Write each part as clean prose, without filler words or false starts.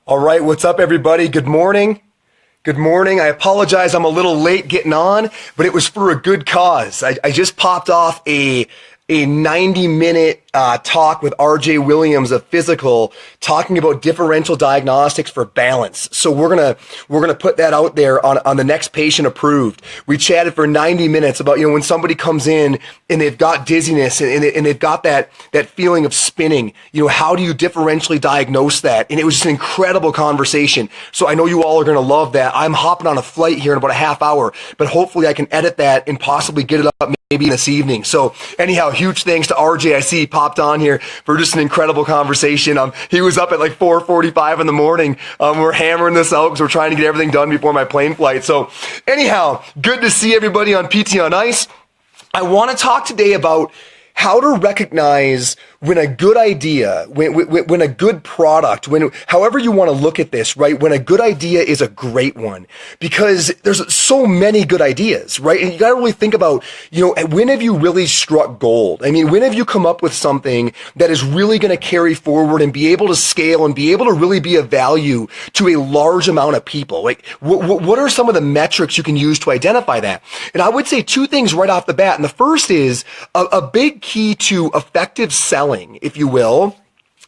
All right, what's up, everybody? Good morning. Good morning. I apologize, I'm a little late getting on, but it was for a good cause. I just popped off a 90-minute talk with RJ Williams of Physical, talking about differential diagnostics for balance. So we're gonna put that out there on the next patient approved. We chatted for 90 minutes about, when somebody comes in and they've got dizziness and they've got that feeling of spinning, how do you differentially diagnose that? And it was just an incredible conversation. So I know you all are gonna love that. I'm hopping on a flight here in about a half hour, but hopefully I can edit that and possibly get it up maybe this evening. So anyhow, huge thanks to RJ. I see he popped on here for just an incredible conversation. He was up at like 4:45 in the morning. We're hammering this out because we're trying to get everything done before my plane flight. So anyhow, good to see everybody on PT on Ice. I want to talk today about how to recognize when a good idea, when a good product, however you want to look at this, right? When a good idea is a great one, because there's so many good ideas, right? And you got to really think about, when have you really struck gold? I mean, when have you come up with something that is really going to carry forward and be able to scale and be able to really be of value to a large amount of people? Like, what are some of the metrics you can use to identify that? And I would say two things right off the bat. And the first is a big key to effective selling, if you will.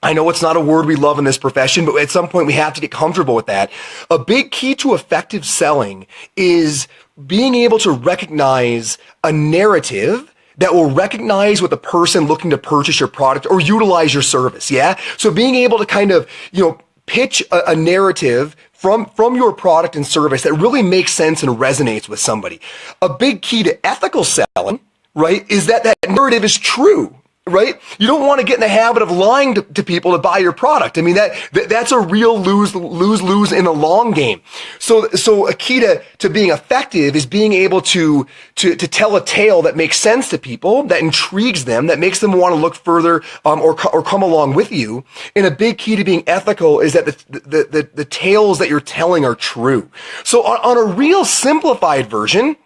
I know it's not a word we love in this profession, but at some point we have to get comfortable with that. A big key to effective selling is being able to recognize a narrative that will recognize what the person looking to purchase your product or utilize your service. Yeah. So being able to kind of, pitch a narrative from your product and service that really makes sense and resonates with somebody. A big key to ethical selling, right, is that narrative is true, right? You don't want to get in the habit of lying to people to buy your product. I mean, that's a real lose in the long game. So a key to being effective is being able to tell a tale that makes sense to people, that intrigues them, that makes them want to look further, or come along with you. And a big key to being ethical is that the tales that you're telling are true. So on a real simplified version,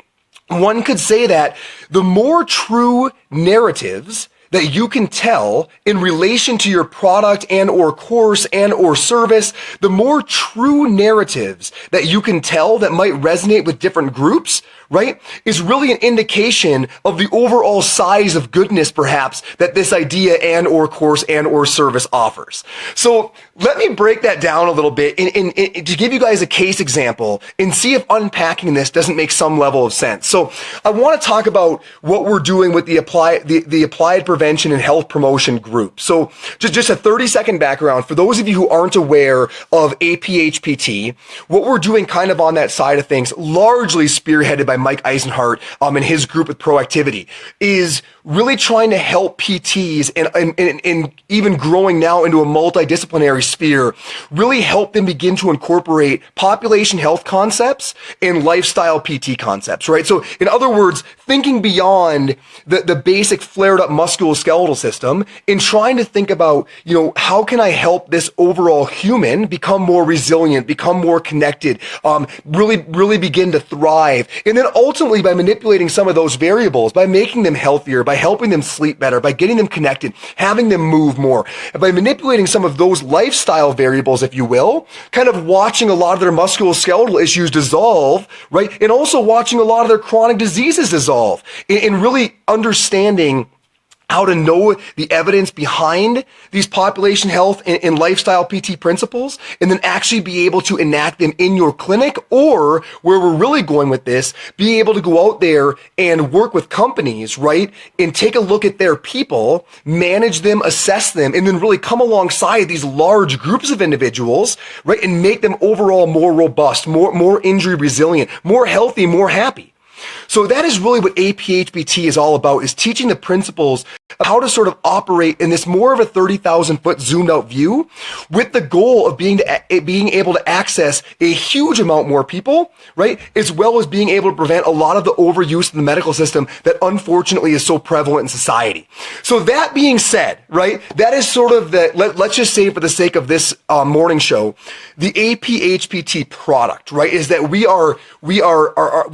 one could say that the more true narratives that you can tell in relation to your product and or course and or service, the more true narratives that you can tell that might resonate with different groups, right, is really an indication of the overall size of goodness, perhaps, that this idea and or course and or service offers. So let me break that down a little bit and to give you guys a case example and see if unpacking this doesn't make some level of sense. So I want to talk about what we're doing with the applied prevention and health promotion group. So just a 30-second background for those of you who aren't aware of APHPT. What we're doing kind of on that side of things, largely spearheaded by Mike Eisenhart and his group with Proactivity, is really trying to help PTs and even growing now into a multidisciplinary sphere, really help them begin to incorporate population health concepts and lifestyle PT concepts, right? So in other words, thinking beyond the basic flared up musculoskeletal system and trying to think about, how can I help this overall human become more resilient, become more connected, really begin to thrive. And then ultimately by manipulating some of those variables, by making them healthier, by helping them sleep better, by getting them connected, having them move more, and by manipulating some of those lifestyle variables, if you will, kind of watching a lot of their musculoskeletal issues dissolve, right? And also watching a lot of their chronic diseases dissolve, and really understanding how to know the evidence behind these population health and lifestyle PT principles, and then actually be able to enact them in your clinic, or where we're really going with this, be able to go out there and work with companies, right? And take a look at their people, manage them, assess them, and then really come alongside these large groups of individuals, right? And make them overall more robust, more injury resilient, more healthy, more happy. So that is really what APHPT is all about, is teaching the principles of how to sort of operate in this more of a 30,000 foot zoomed out view, with the goal of being able to access a huge amount more people, right? As well as being able to prevent a lot of the overuse of the medical system that unfortunately is so prevalent in society. So that being said, right, that is sort of let's just say for the sake of this morning show, the APHPT product, right, is that we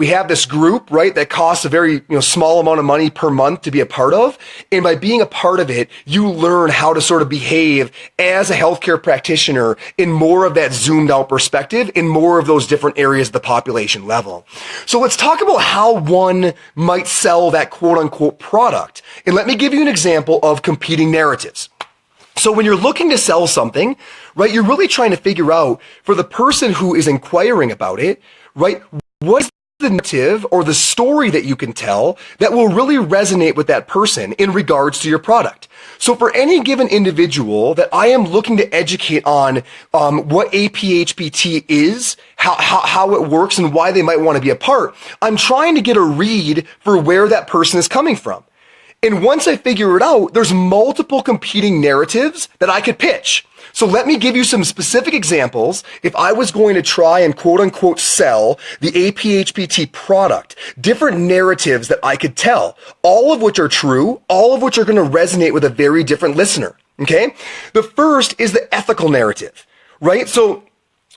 have this group, right? right, that costs a very small amount of money per month to be a part of. And by being a part of it, you learn how to sort of behave as a healthcare practitioner in more of that zoomed out perspective in more of those different areas of the population level. So let's talk about how one might sell that quote unquote product. And let me give you an example of competing narratives. So when you're looking to sell something, right, you're really trying to figure out for the person who is inquiring about it, right, what's the narrative or the story that you can tell that will really resonate with that person in regards to your product. So for any given individual that I am looking to educate on what APHPT is, how it works, and why they might want to be a part, I'm trying to get a read for where that person is coming from. And once I figure it out, there's multiple competing narratives that I could pitch. So let me give you some specific examples. If I was going to try and quote unquote sell the APHPT product, different narratives that I could tell, all of which are true, all of which are going to resonate with a very different listener. Okay. The first is the ethical narrative, right? So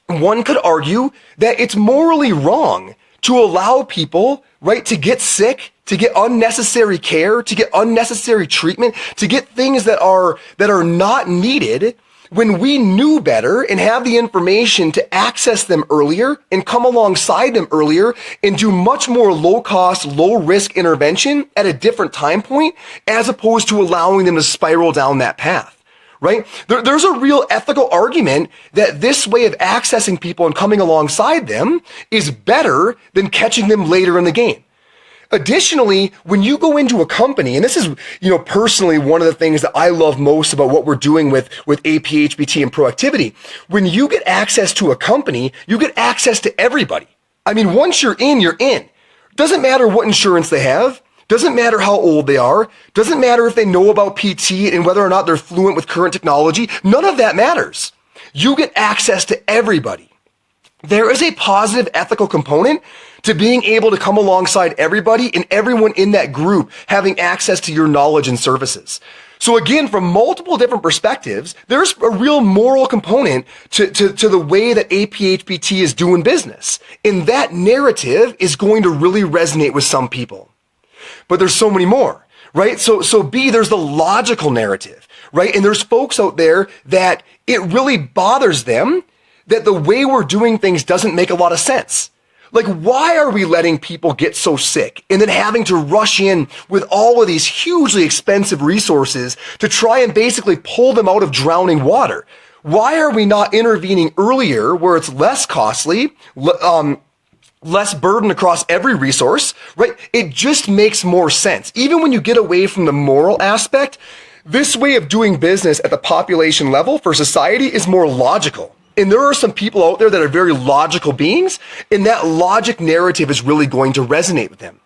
one could argue that it's morally wrong to allow people, right, to get sick, to get unnecessary care, to get unnecessary treatment, to get things that are not needed when we knew better and have the information to access them earlier and come alongside them earlier and do much more low cost, low risk intervention at a different time point as opposed to allowing them to spiral down that path. Right? There's a real ethical argument that this way of accessing people and coming alongside them is better than catching them later in the game. Additionally, when you go into a company, and this is, personally one of the things that I love most about what we're doing with APHPT and proactivity, when you get access to a company, you get access to everybody. I mean, once you're in, you're in. Doesn't matter what insurance they have. Doesn't matter how old they are. Doesn't matter if they know about PT and whether or not they're fluent with current technology. None of that matters. You get access to everybody. There is a positive ethical component to being able to come alongside everybody and everyone in that group having access to your knowledge and services. So again, from multiple different perspectives, there's a real moral component to the way that APHPT is doing business. And that narrative is going to really resonate with some people. But there's so many more, right? So B, there's the logical narrative, right? And there's folks out there that it really bothers them that the way we're doing things doesn't make a lot of sense. Like, why are we letting people get so sick and then having to rush in with all of these hugely expensive resources to try and basically pull them out of drowning water? Why are we not intervening earlier where it's less costly, less burden across every resource, right? It just makes more sense. Even when you get away from the moral aspect, this way of doing business at the population level for society is more logical. And there are some people out there that are very logical beings, and that logic narrative is really going to resonate with them.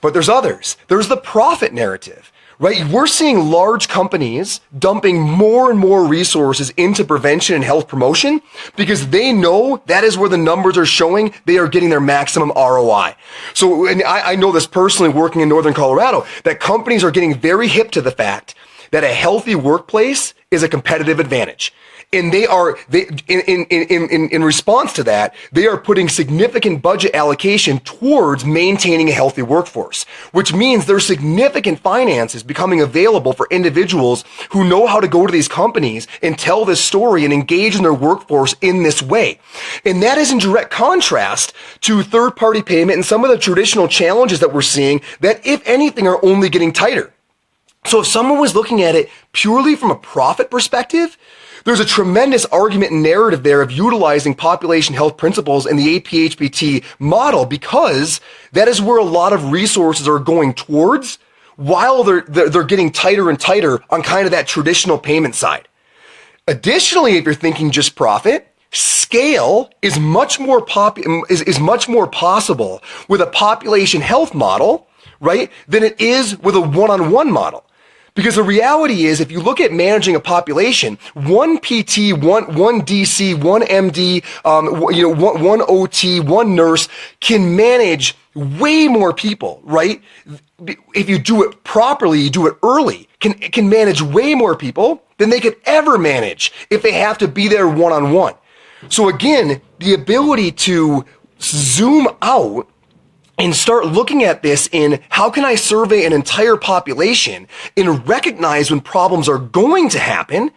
But there's others. There's the profit narrative, right? We're seeing large companies dumping more and more resources into prevention and health promotion because they know that is where the numbers are showing they are getting their maximum ROI. So, and I know this personally working in Northern Colorado, that companies are getting very hip to the fact that a healthy workplace is a competitive advantage. And in response to that, they are putting significant budget allocation towards maintaining a healthy workforce, which means there's significant finances becoming available for individuals who know how to go to these companies and tell this story and engage in their workforce in this way. And that is in direct contrast to third-party payment and some of the traditional challenges that we're seeing that, if anything, are only getting tighter. So if someone was looking at it purely from a profit perspective, there's a tremendous argument and narrative there of utilizing population health principles in the APHPT model because that is where a lot of resources are going towards while they're getting tighter and tighter on kind of that traditional payment side. Additionally, if you're thinking just profit, scale is much more possible with a population health model, right, than it is with a one-on-one model. Because the reality is, if you look at managing a population, one PT, one DC, one MD, one OT, one nurse can manage way more people, right? If you do it properly, you do it early, can manage way more people than they could ever manage if they have to be there one-on-one. So again, the ability to zoom out and start looking at this in how can I survey an entire population and recognize when problems are going to happen.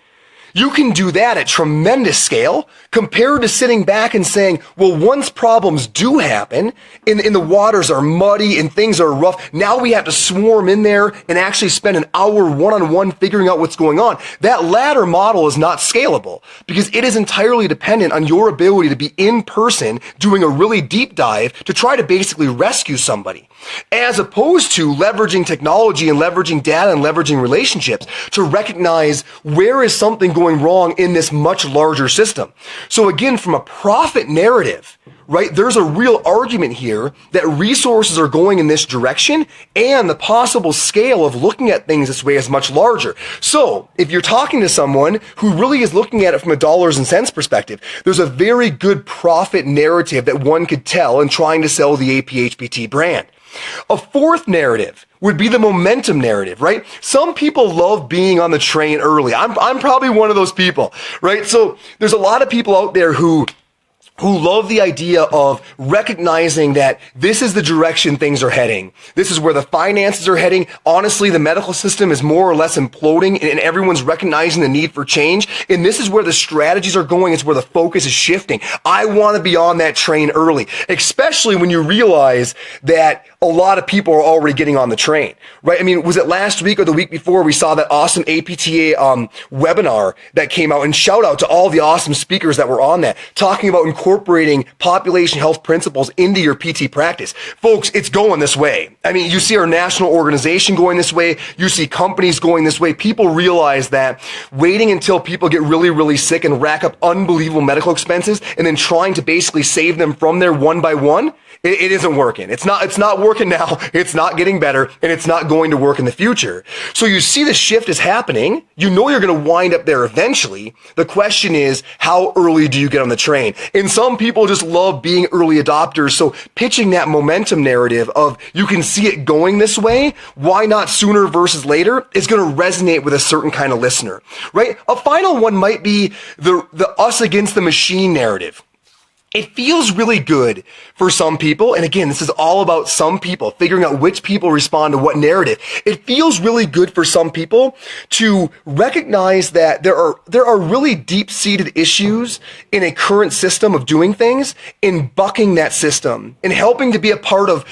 You can do that at tremendous scale compared to sitting back and saying, well, once problems do happen and the waters are muddy and things are rough, now we have to swarm in there and actually spend an hour one-on-one figuring out what's going on. That latter model is not scalable because it is entirely dependent on your ability to be in person doing a really deep dive to try to basically rescue somebody, as opposed to leveraging technology and leveraging data and leveraging relationships to recognize where is something going wrong in this much larger system. So again, from a profit narrative, right, there's a real argument here that resources are going in this direction and the possible scale of looking at things this way is much larger. So if you're talking to someone who really is looking at it from a dollars and cents perspective, there's a very good profit narrative that one could tell in trying to sell the APHPT brand. A fourth narrative would be the momentum narrative, right? Some people love being on the train early. I'm probably one of those people, right? So there's a lot of people out there who love the idea of recognizing that this is the direction things are heading. This is where the finances are heading. Honestly, the medical system is more or less imploding and everyone's recognizing the need for change. And this is where the strategies are going. It's where the focus is shifting. I want to be on that train early, especially when you realize that a lot of people are already getting on the train, right? I mean, was it last week or the week before we saw that awesome APTA webinar that came out, and shout out to all the awesome speakers that were on that, talking about incorporating population health principles into your PT practice. Folks, it's going this way. I mean, you see our national organization going this way. You see companies going this way. People realize that waiting until people get really, really sick and rack up unbelievable medical expenses and then trying to basically save them from there one by one, it isn't working. It's not working now. It's not getting better, and it's not going to work in the future. So you see the shift is happening. You know you're going to wind up there eventually. The question is, how early do you get on the train? And some people just love being early adopters. So pitching that momentum narrative of you can see it going this way, why not sooner versus later, is going to resonate with a certain kind of listener, right? A final one might be the us against the machine narrative. It feels really good for some people. And again, this is all about some people, figuring out which people respond to what narrative. It feels really good for some people to recognize that there are really deep-seated issues in a current system of doing things, in bucking that system and helping to be a part of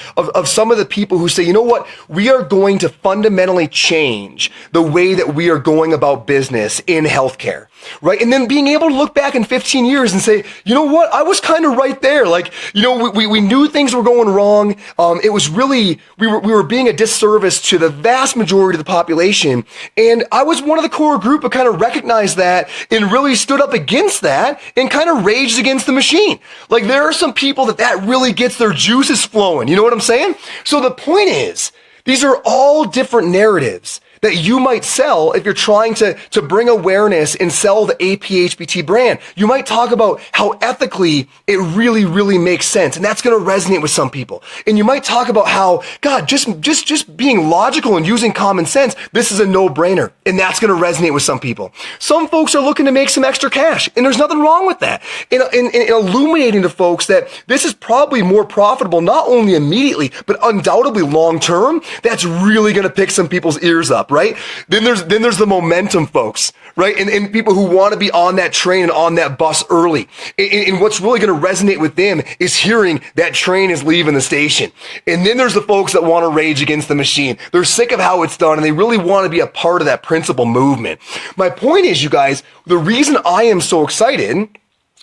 some of the people who say, you know what, we are going to fundamentally change the way that we are going about business in healthcare, right? And then being able to look back in 15 years and say, you know what, I was kind of right there. Like, you know, we knew things were going wrong. It was really, we were being a disservice to the vast majority of the population. And I was one of the core group who kind of recognized that and really stood up against that and kind of raged against the machine. Like, there are some people that really gets their juices flowing. You know what I'm saying? So the point is, these are all different narratives that you might sell if you're trying to bring awareness and sell the APHPT brand. You might talk about how ethically it really, really makes sense, and that's going to resonate with some people. And you might talk about how, God, just being logical and using common sense, this is a no-brainer, and that's going to resonate with some people. Some folks are looking to make some extra cash, and there's nothing wrong with that. In illuminating to folks that this is probably more profitable, not only immediately, but undoubtedly long-term, that's really going to pick some people's ears up, right? Then there's the momentum folks, right? And people who want to be on that train and on that bus early. And what's really going to resonate with them is hearing that train is leaving the station. And then there's the folks that want to rage against the machine. They're sick of how it's done and they really want to be a part of that principal movement. My point is, you guys, the reason I am so excited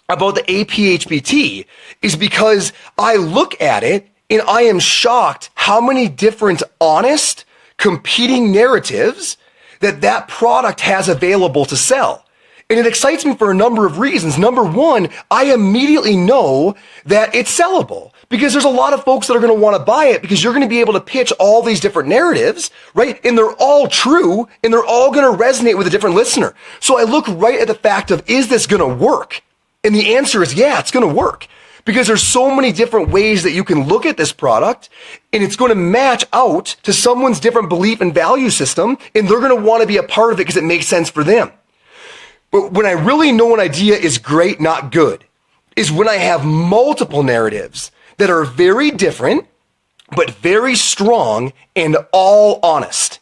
about the APHPT is because I look at it and I am shocked how many different honest, competing narratives that product has available to sell. And it excites me for a number of reasons. Number one, I immediately know that it's sellable because there's a lot of folks that are going to want to buy it because you're going to be able to pitch all these different narratives, right? And they're all true and they're all going to resonate with a different listener. So I look right at the fact of, is this going to work? And the answer is, yeah, it's going to work. Because there's so many different ways that you can look at this product and it's going to match out to someone's different belief and value system and they're going to want to be a part of it because it makes sense for them. But when I really know an idea is great, not good, is when I have multiple narratives that are very different, but very strong and all honest.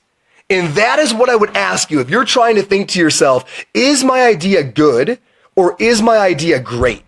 And that is what I would ask you if you're trying to think to yourself, is my idea good or is my idea great?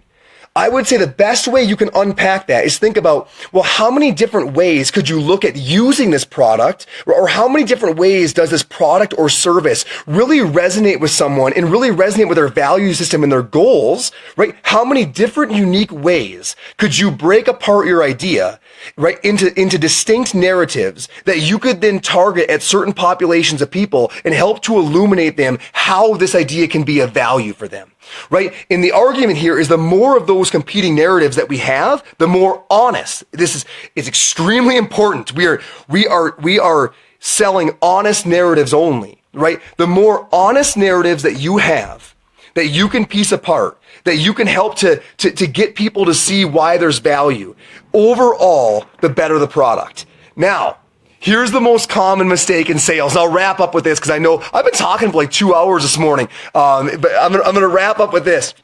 I would say the best way you can unpack that is think about, well, how many different ways could you look at using this product, or how many different ways does this product or service really resonate with someone and really resonate with their value system and their goals, right? How many different unique ways could you break apart your idea, right, into distinct narratives that you could then target at certain populations of people and help to illuminate them how this idea can be of value for them? Right? And the argument here is the more of those competing narratives that we have, the more honest. This is extremely important. We are selling honest narratives only, right? The more honest narratives that you have, that you can piece apart, that you can help to get people to see why there's value, overall, the better the product. Now, here's the most common mistake in sales. And I'll wrap up with this because I know I've been talking for like 2 hours this morning. But I'm gonna wrap up with this.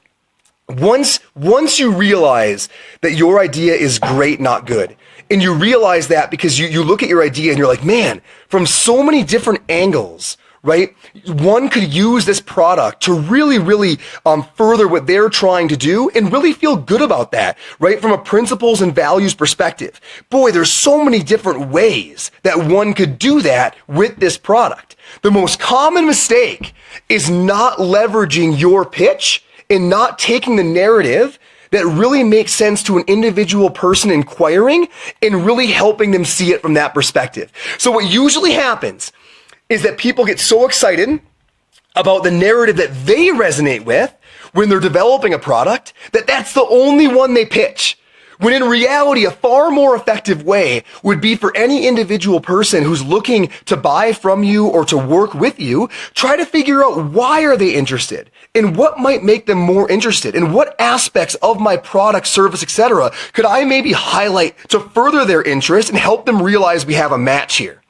Once you realize that your idea is great, not good, and you realize that because you look at your idea and you're like, man, from so many different angles, right? One could use this product to really further what they're trying to do and really feel good about that, right? From a principles and values perspective. Boy, there's so many different ways that one could do that with this product. The most common mistake is not leveraging your pitch and not taking the narrative that really makes sense to an individual person inquiring and really helping them see it from that perspective. So what usually happens is that people get so excited about the narrative that they resonate with when they're developing a product that that's the only one they pitch. When in reality, a far more effective way would be for any individual person who's looking to buy from you or to work with you, try to figure out why are they interested and what might make them more interested and what aspects of my product, service, etc. could I maybe highlight to further their interest and help them realize we have a match here.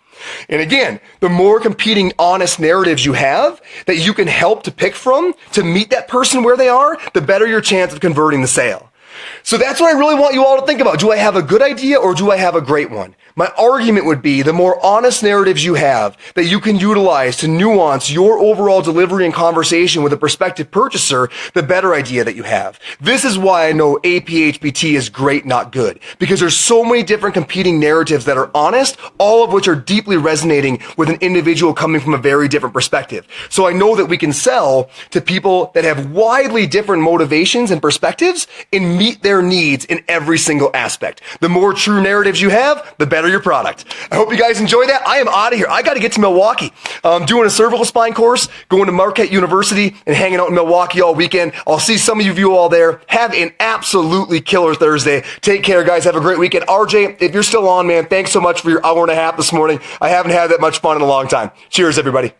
And again, the more competing honest narratives you have that you can help to pick from to meet that person where they are, the better your chance of converting the sale. So that's what I really want you all to think about. Do I have a good idea or do I have a great one? My argument would be the more honest narratives you have that you can utilize to nuance your overall delivery and conversation with a prospective purchaser, the better idea that you have. This is why I know APHPT is great, not good, because there's so many different competing narratives that are honest, all of which are deeply resonating with an individual coming from a very different perspective. So I know that we can sell to people that have widely different motivations and perspectives and meet their needs in every single aspect. The more true narratives you have, the better your product. I hope you guys enjoy that. I am out of here. I got to get to Milwaukee. I'm doing a cervical spine course, going to Marquette University and hanging out in Milwaukee all weekend. I'll see some of you all there. Have an absolutely killer Thursday. Take care, guys. Have a great weekend. RJ, if you're still on, man, thanks so much for your hour and a half this morning. I haven't had that much fun in a long time. Cheers, everybody.